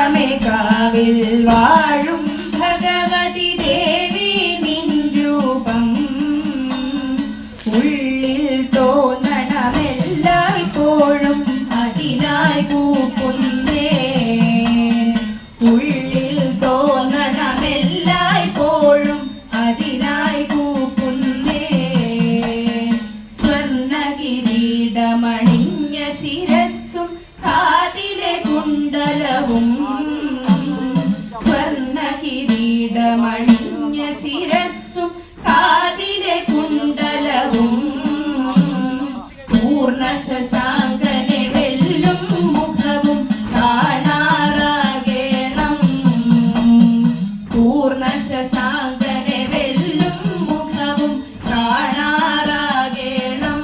കാലമേ കാവിൽ വാഴും ഭഗവതി ദേവി നിൻ രൂപം ഉള്ളിൽ തോന്നണമെല്ലായ്പ്പോഴും അതിനായി കൂപ്പുന്നേ ഉള്ളിൽ തോന്നണമെല്ലായ്പ്പോഴും അതിനായി കൂപ്പുന്നേ സ്വർണ്ണകിരീടമണിഞ്ഞ ശിരസ്സും കാതിലെ കുണ്ടലവും സ്വർണ്ണകിരീടമണിഞ്ഞ ശിരസ്സും കാതിലെ കുണ്ടലവും പൂർണ്ണ ശശാങ്കനെ വെല്ലും മുഖവും കാണാറാകേണം പൂർണ്ണ ശശാങ്കനെ വെല്ലും മുഖവും കാണാറാകേണം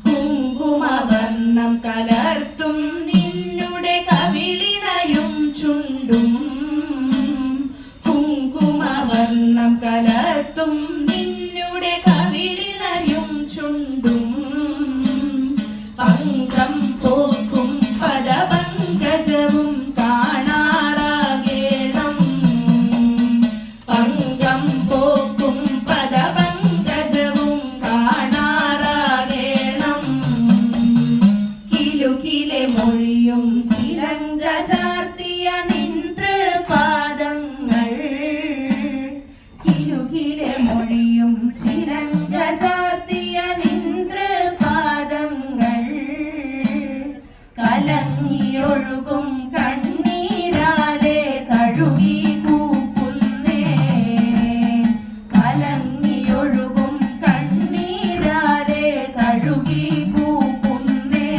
കുങ്കുമവർണ്ണം കലർത്തും നിന്നുടെ കവിളിണയും ചുണ്ടും കുങ്കുമവർണ്ണം കലർത്തും നിന്നുടെ കവിളിണയും ചുണ്ടും പങ്കം പോക്കും പദപങ്കജവും കാണാറാകേണം പങ്കം പോക്കും പദപങ്കജവും കാണാറാകേണം കിലുകിലെ മൊഴിയും ചിലങ്ക ചാർത്തിയ നിന്ത്രപാദങ്ങൾ കിലുകിലെ മൊഴിയും ചിലങ്ക ചാർത്തിയ നിന്ത്രപാദങ്ങൾ കലങ്ങിയൊഴുകും കണ്ണീരാലെ കഴുകി കൂപ്പുന്നേ കലങ്ങിയൊഴുകും കണ്ണീരാലെ കഴുകി കൂപ്പുന്നേ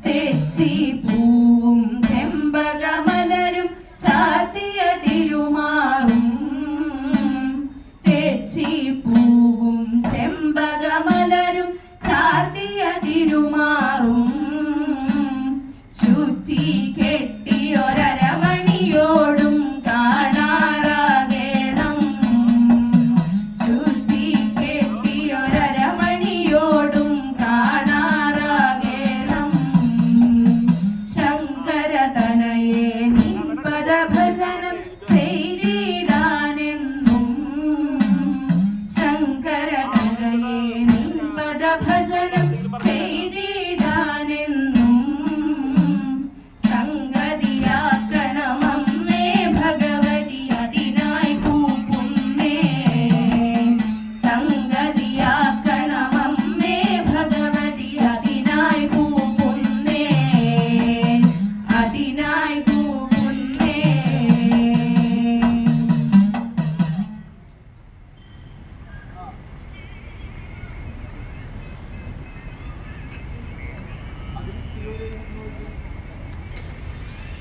തെച്ചി പൂവും ചെമ്പകമലരും ചാർത്തിയ തിരുമാറും തെച്ചി പൂവും ചെമ്പകമലരും ചാർത്തിയ തിരുമാറും ചുറ്റി കെട്ടിയൊരമണിയോടും കാണാറാകേണം ചുറ്റി കെട്ടിയൊരമണിയോടും കാണാറാകേണം ശങ്കരതനയെ നിൻ പദഭജനം ചെയ്തിടാനെന്നും ശങ്കരതനയെ നിൻ പദഭജനം ചെയ്തിടാനെന്നും സംഗതിയാക്കണമമ്മേ ഭഗവതി അതിനായി കൂപ്പുന്നേ സംഗതിയാക്കണമമ്മേ ഭഗവതി അതിനായി കൂപ്പുന്നേ അതിനായി കൂപ്പുന്നേ